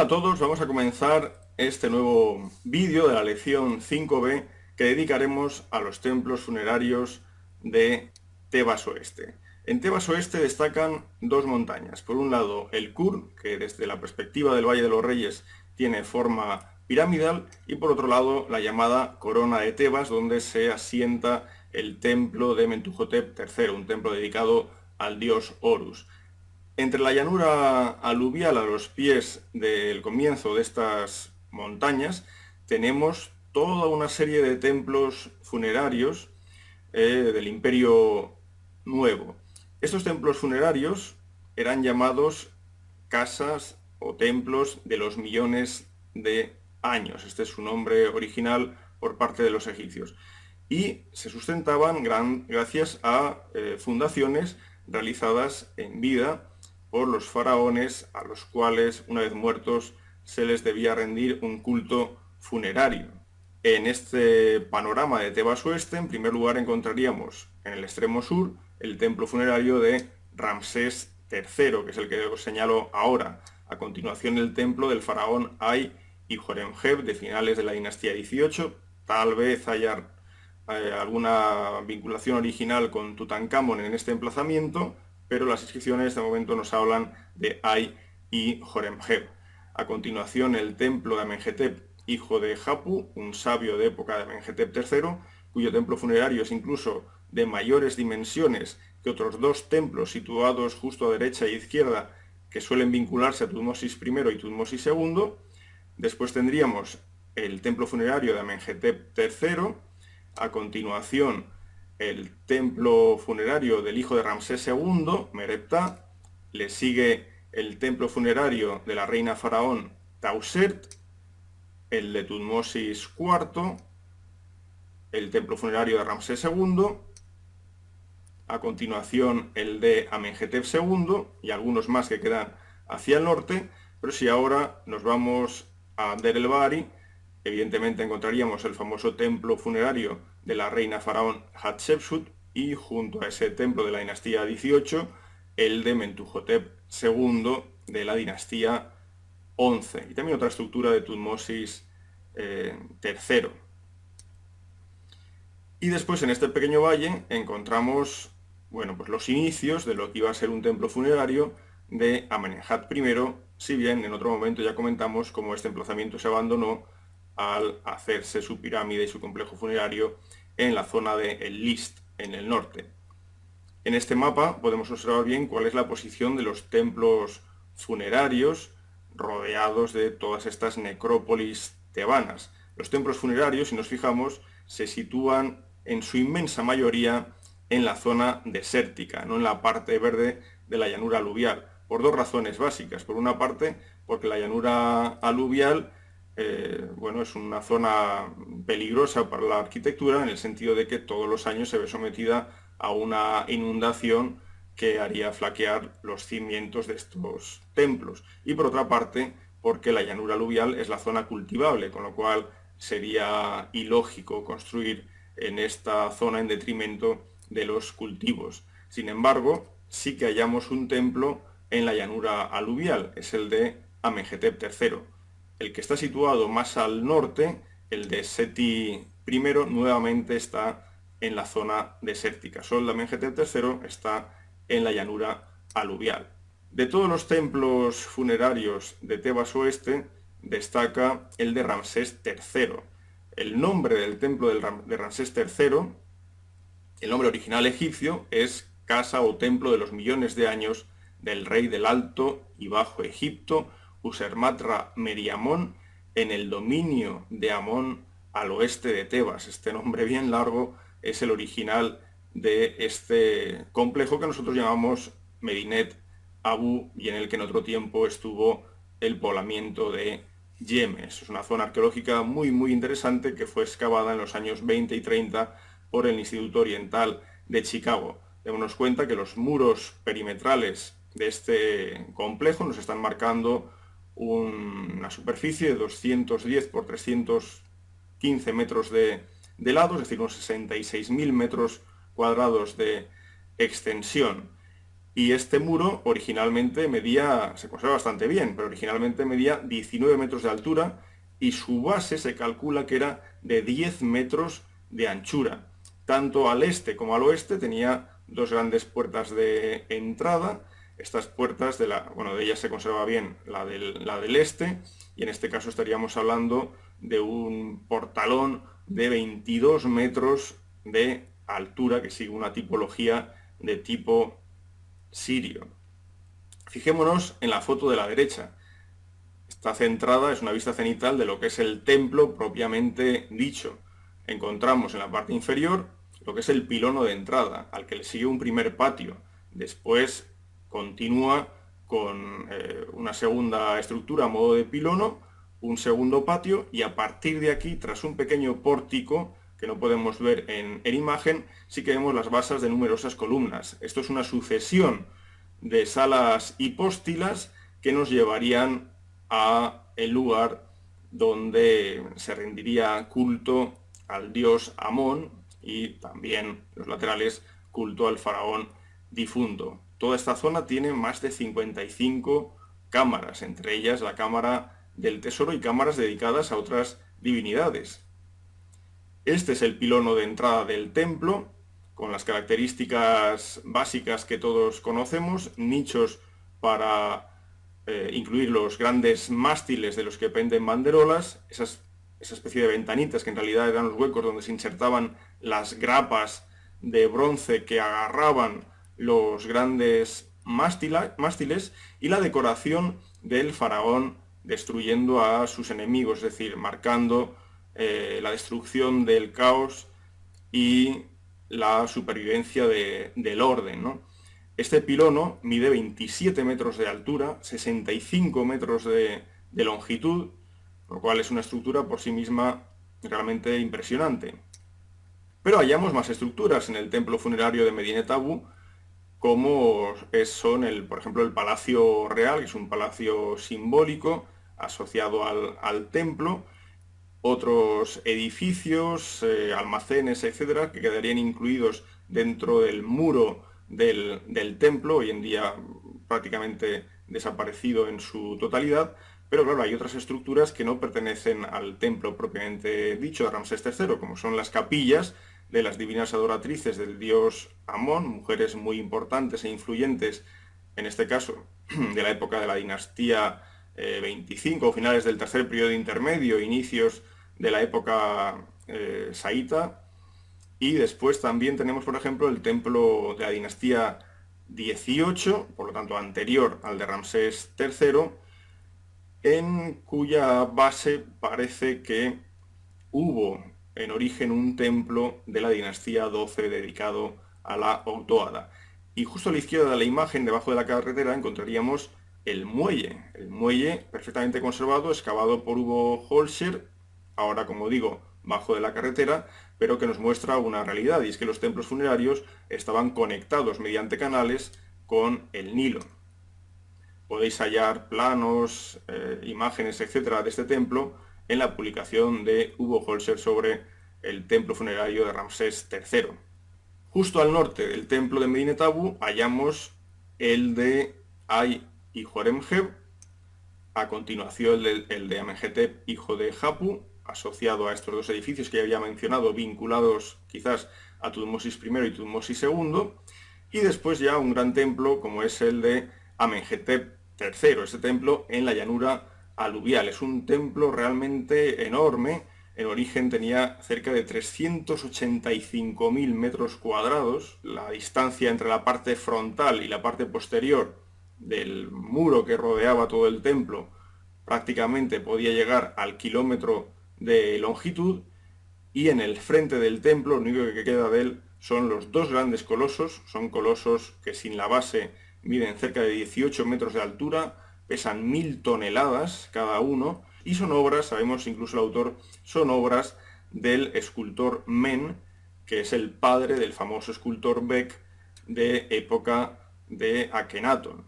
a todos, vamos a comenzar este nuevo vídeo de la lección 5b que dedicaremos a los templos funerarios de Tebas Oeste. En Tebas Oeste destacan dos montañas. Por un lado el Kur, que desde la perspectiva del Valle de los Reyes tiene forma piramidal, y por otro lado la llamada Corona de Tebas, donde se asienta el templo de Mentuhotep III, un templo dedicado al dios Horus. Entre la llanura aluvial a los pies del comienzo de estas montañas tenemos toda una serie de templos funerarios del Imperio Nuevo. Estos templos funerarios eran llamados casas o templos de los millones de años. Este es su nombre original por parte de los egipcios. Y se sustentaban gracias a fundaciones realizadas en vida por los faraones, a los cuales, una vez muertos, se les debía rendir un culto funerario. En este panorama de Tebas Oeste, en primer lugar encontraríamos en el extremo sur el templo funerario de Ramsés III, que es el que os señalo ahora. A continuación el templo del faraón Ay y Horemheb de finales de la dinastía XVIII. Tal vez haya alguna vinculación original con Tutankamón en este emplazamiento, pero las inscripciones de momento nos hablan de Ay y Horemheb. A continuación el templo de Amenhotep, hijo de Hapu, un sabio de época de Amenhotep III, cuyo templo funerario es incluso de mayores dimensiones que otros dos templos situados justo a derecha e izquierda que suelen vincularse a Tutmosis I y Tutmosis II. Después tendríamos el templo funerario de Amenhotep III, a continuación el templo funerario del hijo de Ramsés II, Mereptah, le sigue el templo funerario de la reina faraón Tausert, el de Tutmosis IV, el templo funerario de Ramsés II, a continuación el de Amenhotep II y algunos más que quedan hacia el norte, pero si ahora nos vamos a Der el Bahari, evidentemente encontraríamos el famoso templo funerario de la reina faraón Hatshepsut y junto a ese templo de la dinastía XVIII, el de Mentuhotep II de la dinastía XI y también otra estructura de Tutmosis III. Y después en este pequeño valle encontramos pues los inicios de lo que iba a ser un templo funerario de Amenemhat I, si bien en otro momento ya comentamos cómo este emplazamiento se abandonó al hacerse su pirámide y su complejo funerario en la zona de El List, en el norte. En este mapa podemos observar bien cuál es la posición de los templos funerarios rodeados de todas estas necrópolis tebanas. Los templos funerarios, si nos fijamos, se sitúan en su inmensa mayoría en la zona desértica, no en la parte verde de la llanura aluvial, por dos razones básicas. Por una parte, porque la llanura aluvial es una zona peligrosa para la arquitectura, en el sentido de que todos los años se ve sometida a una inundación que haría flaquear los cimientos de estos templos. Y por otra parte, porque la llanura aluvial es la zona cultivable, con lo cual sería ilógico construir en esta zona en detrimento de los cultivos. Sin embargo, sí que hallamos un templo en la llanura aluvial, es el de Amenhotep III. El que está situado más al norte, el de Seti I, nuevamente está en la zona desértica. Solo el de Amenhotep III está en la llanura aluvial. De todos los templos funerarios de Tebas Oeste, destaca el de Ramsés III. El nombre del templo de Ramsés III, el nombre original egipcio, es Casa o Templo de los Millones de Años del Rey del Alto y Bajo Egipto, Usermatra Meriamón, en el dominio de Amón al oeste de Tebas. Este nombre bien largo es el original de este complejo que nosotros llamamos Medinet Abu y en el que en otro tiempo estuvo el poblamiento de Yemes. Es una zona arqueológica muy interesante que fue excavada en los años 20 y 30 por el Instituto Oriental de Chicago. Démonos cuenta que los muros perimetrales de este complejo nos están marcando una superficie de 210 por 315 metros de lados, es decir, unos 66.000 metros cuadrados de extensión. Y este muro originalmente medía, se conserva bastante bien, pero originalmente medía 19 metros de altura y su base se calcula que era de 10 metros de anchura. Tanto al este como al oeste tenía dos grandes puertas de entrada. Estas puertas, de ellas se conserva bien la del este, y en este caso estaríamos hablando de un portalón de 22 metros de altura que sigue una tipología de tipo sirio. Fijémonos en la foto de la derecha. Está centrada, es una vista cenital de lo que es el templo propiamente dicho. Encontramos en la parte inferior lo que es el pilono de entrada, al que le sigue un primer patio. Después continúa con una segunda estructura a modo de pilono, un segundo patio, y a partir de aquí, tras un pequeño pórtico que no podemos ver en imagen, sí que vemos las bases de numerosas columnas. Esto es una sucesión de salas hipóstilas que nos llevarían a el lugar donde se rendiría culto al dios Amón y también los laterales culto al faraón difunto. Toda esta zona tiene más de 55 cámaras, entre ellas la cámara del tesoro y cámaras dedicadas a otras divinidades. Este es el pilono de entrada del templo, con las características básicas que todos conocemos, nichos para incluir los grandes mástiles de los que penden banderolas, esa especie de ventanitas que en realidad eran los huecos donde se insertaban las grapas de bronce que agarraban los grandes mástiles, y la decoración del faraón destruyendo a sus enemigos, es decir, marcando la destrucción del caos y la supervivencia del orden, ¿no? Este pilono mide 27 metros de altura, 65 metros de longitud, lo cual es una estructura por sí misma realmente impresionante. Pero hallamos más estructuras en el templo funerario de Medinet Habu, como son, por ejemplo, el Palacio Real, que es un palacio simbólico asociado al templo, otros edificios, almacenes, etcétera, que quedarían incluidos dentro del muro del templo, hoy en día prácticamente desaparecido en su totalidad, pero claro, hay otras estructuras que no pertenecen al templo propiamente dicho de Ramsés III, como son las capillas de las divinas adoratrices del dios Amón, mujeres muy importantes e influyentes, en este caso, de la época de la dinastía 25, finales del tercer periodo intermedio, inicios de la época saíta. Y después también tenemos, por ejemplo, el templo de la dinastía 18, por lo tanto anterior al de Ramsés III, en cuya base parece que hubo en origen un templo de la dinastía 12 dedicado a la Ogdoada. Y justo a la izquierda de la imagen, debajo de la carretera, encontraríamos el muelle perfectamente conservado, excavado por Hugo Holscher, ahora, como digo, bajo de la carretera, pero que nos muestra una realidad, y es que los templos funerarios estaban conectados mediante canales con el Nilo. Podéis hallar planos, imágenes, etcétera, de este templo en la publicación de Hugo Holscher sobre el templo funerario de Ramsés III. Justo al norte del templo de Medinet Habu hallamos el de Ay y Horemheb, a continuación el de Amenhotep, hijo de Hapu, asociado a estos dos edificios que ya había mencionado, vinculados quizás a Tutmosis I y Tutmosis II, y después ya un gran templo como es el de Amenhotep III, este templo en la llanura aluvial. Es un templo realmente enorme, en origen tenía cerca de 385.000 metros cuadrados, la distancia entre la parte frontal y la parte posterior del muro que rodeaba todo el templo prácticamente podía llegar al kilómetro de longitud, y en el frente del templo lo único que queda de él son los dos grandes colosos. Son colosos que sin la base miden cerca de 18 metros de altura, pesan 1000 toneladas cada uno, y son obras, sabemos incluso el autor, son obras del escultor Men, que es el padre del famoso escultor Beck de época de Akenatón.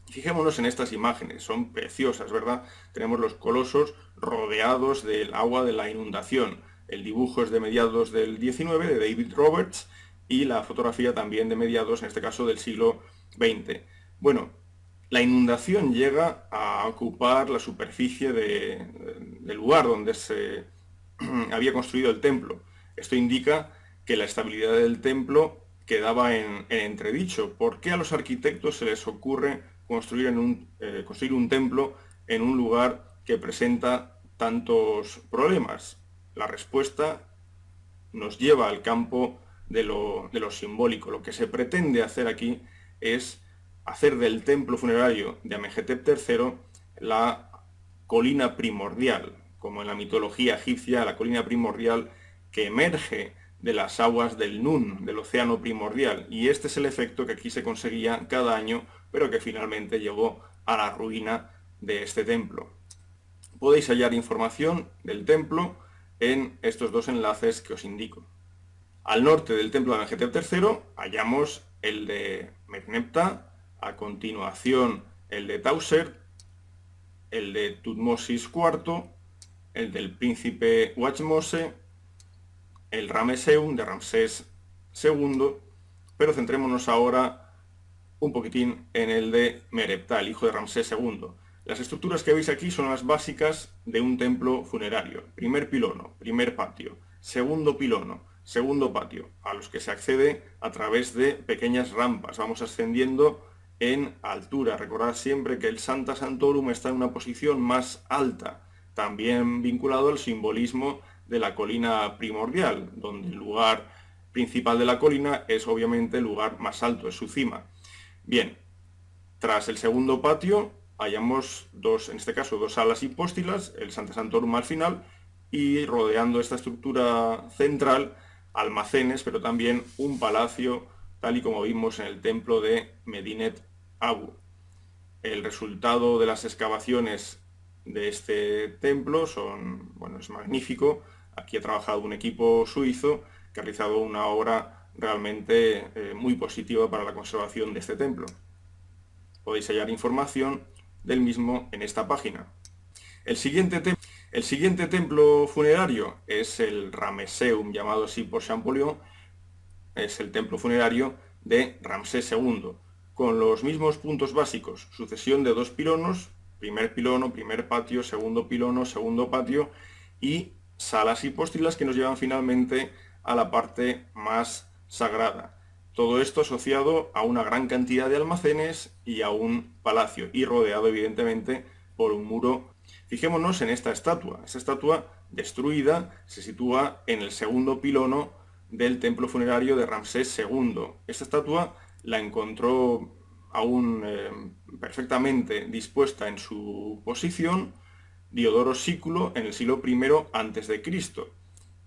Fijémonos en estas imágenes, son preciosas, ¿verdad? Tenemos los colosos rodeados del agua de la inundación. El dibujo es de mediados del XIX, de David Roberts, y la fotografía también de mediados, en este caso del siglo 20. Bueno, la inundación llega a ocupar la superficie del lugar donde se había construido el templo. Esto indica que la estabilidad del templo quedaba en entredicho. ¿Por qué a los arquitectos se les ocurre construir un templo en un lugar que presenta tantos problemas? La respuesta nos lleva al campo de lo simbólico. Lo que se pretende hacer aquí es hacer del templo funerario de Amenhotep III la colina primordial, como en la mitología egipcia, la colina primordial que emerge de las aguas del Nun, del océano primordial. Y este es el efecto que aquí se conseguía cada año, pero que finalmente llevó a la ruina de este templo. Podéis hallar información del templo en estos dos enlaces que os indico. Al norte del templo de Amenhotep III hallamos el de Merneptah, a continuación el de Tauser, el de Tutmosis IV, el del príncipe Wachmose, el Rameseum de Ramsés II, pero centrémonos ahora un poquitín en el de Mereptah, el hijo de Ramsés II. Las estructuras que veis aquí son las básicas de un templo funerario. Primer pilono, primer patio. Segundo pilono, segundo patio, a los que se accede a través de pequeñas rampas. Vamos ascendiendo en altura. Recordad siempre que el Sancta Sanctorum está en una posición más alta, también vinculado al simbolismo de la colina primordial, donde el lugar principal de la colina es obviamente el lugar más alto, es su cima. Bien, tras el segundo patio hallamos en este caso, dos salas hipóstilas, el Sancta Sanctorum al final, y rodeando esta estructura central, almacenes, pero también un palacio, tal y como vimos en el templo de Medinet Abu. El resultado de las excavaciones de este templo es magnífico. Aquí ha trabajado un equipo suizo que ha realizado una obra realmente muy positiva para la conservación de este templo. Podéis hallar información del mismo en esta página. El siguiente templo funerario es el Rameseum, llamado así por Champollion. Es el templo funerario de Ramsés II, con los mismos puntos básicos: sucesión de dos pilonos, primer pilono, primer patio, segundo pilono, segundo patio, y salas hipóstilas que nos llevan finalmente a la parte más sagrada. Todo esto asociado a una gran cantidad de almacenes y a un palacio, y rodeado evidentemente por un muro. Fijémonos en esta estatua. Esta estatua destruida se sitúa en el segundo pilono del templo funerario de Ramsés II. Esta estatua la encontró aún perfectamente dispuesta en su posición Diodoro Sículo en el siglo I a.C.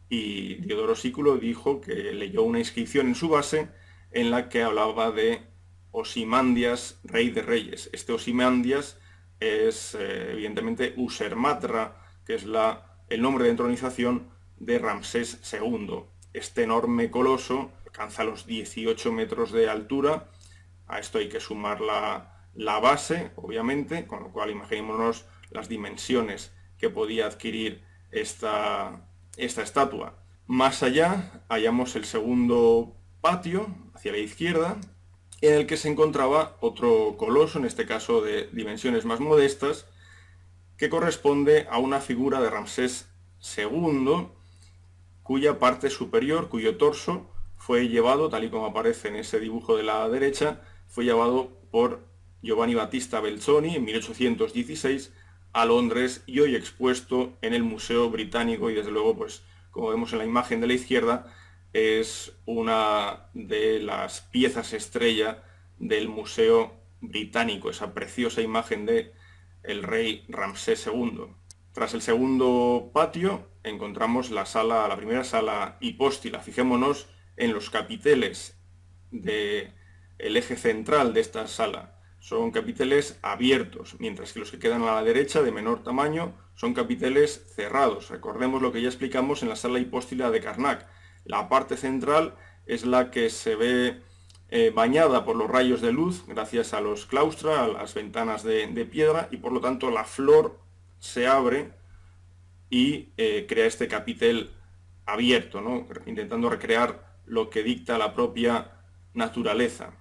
Y Diodoro Sículo dijo que leyó una inscripción en su base en la que hablaba de Osimandias, rey de reyes. Este Osimandias es evidentemente Usermatra, que es el nombre de entronización de Ramsés II. Este enorme coloso alcanza los 18 metros de altura. A esto hay que sumar la base, obviamente, con lo cual imaginémonos las dimensiones que podía adquirir esta estatua. Más allá hallamos el segundo patio, hacia la izquierda, en el que se encontraba otro coloso, en este caso de dimensiones más modestas, que corresponde a una figura de Ramsés II, cuya parte superior, cuyo torso, fue llevado, tal y como aparece en ese dibujo de la derecha, fue llevado por Giovanni Battista Belzoni en 1816 a Londres y hoy expuesto en el Museo Británico, y desde luego, pues, como vemos en la imagen de la izquierda, es una de las piezas estrella del Museo Británico, esa preciosa imagen de el rey Ramsés II. Tras el segundo patio encontramos la primera sala hipóstila. Fijémonos en los capiteles del eje central de esta sala. Son capiteles abiertos, mientras que los que quedan a la derecha, de menor tamaño, son capiteles cerrados. Recordemos lo que ya explicamos en la sala hipóstila de Karnak. La parte central es la que se ve bañada por los rayos de luz gracias a los claustra, a las ventanas de piedra, y por lo tanto la flor se abre y crea este capitel abierto, ¿no? Intentando recrear lo que dicta la propia naturaleza.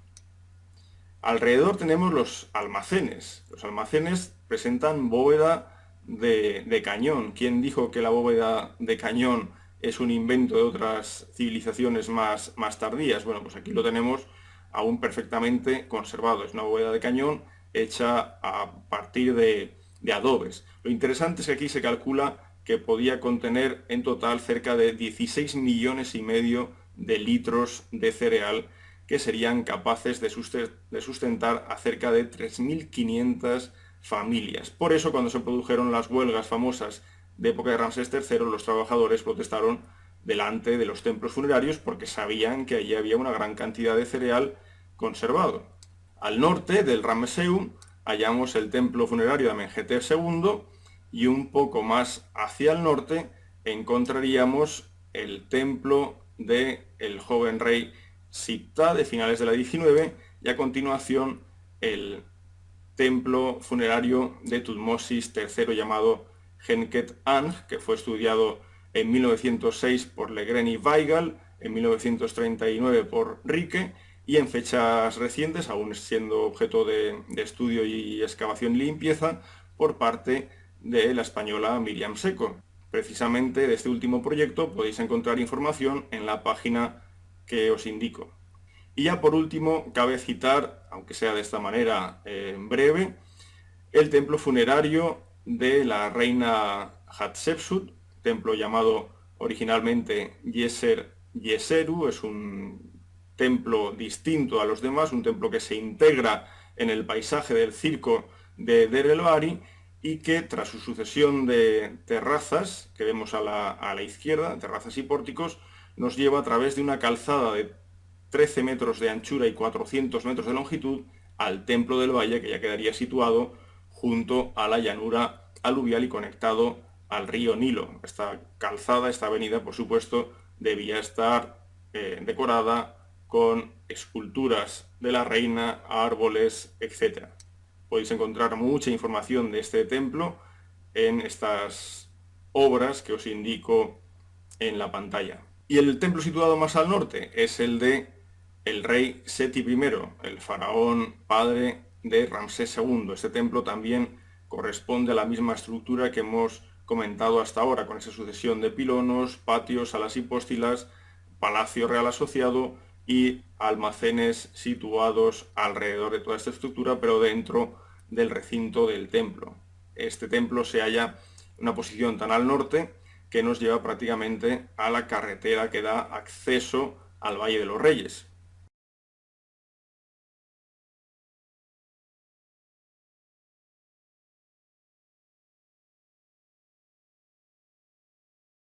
Alrededor tenemos los almacenes. Los almacenes presentan bóveda de cañón. ¿Quién dijo que la bóveda de cañón es un invento de otras civilizaciones más tardías? Bueno, pues aquí lo tenemos aún perfectamente conservado. Es una bóveda de cañón hecha a partir de adobes. Lo interesante es que aquí se calcula que podía contener en total cerca de 16 millones y medio de litros de cereal, que serían capaces de sustentar a cerca de 3.500 familias. Por eso, cuando se produjeron las huelgas famosas de época de Ramsés III, los trabajadores protestaron delante de los templos funerarios porque sabían que allí había una gran cantidad de cereal conservado. Al norte del Ramesseum hallamos el templo funerario de Amenhotep II, y un poco más hacia el norte encontraríamos el templo del joven rey Siptah de finales de la 19, y a continuación el templo funerario de Tutmosis III llamado Henket Ang, que fue estudiado en 1906 por Legren y Weigel, en 1939 por Rique, y en fechas recientes, aún siendo objeto de estudio y excavación y limpieza, por parte de la española Miriam Seco. Precisamente de este último proyecto podéis encontrar información en la página que os indico. Y ya por último, cabe citar, aunque sea de esta manera breve, el templo funerario de la reina Hatshepsut, templo llamado originalmente Yeser Yeseru. Es un templo distinto a los demás, un templo que se integra en el paisaje del circo de Der el Bahari, y que tras su sucesión de terrazas, que vemos a la izquierda, terrazas y pórticos, nos lleva a través de una calzada de 13 metros de anchura y 400 metros de longitud al Templo del Valle, que ya quedaría situado junto a la llanura aluvial y conectado al río Nilo. Esta calzada, esta avenida, por supuesto, debía estar decorada con esculturas de la reina, árboles, etc. Podéis encontrar mucha información de este templo en estas obras que os indico en la pantalla. Y el templo situado más al norte es el de el rey Seti I, el faraón padre de Ramsés II. Este templo también corresponde a la misma estructura que hemos comentado hasta ahora, con esa sucesión de pilonos, patios, salas hipóstilas, palacio real asociado y almacenes situados alrededor de toda esta estructura, pero dentro del recinto del templo. Este templo se halla en una posición tan al norte que nos lleva prácticamente a la carretera que da acceso al Valle de los Reyes.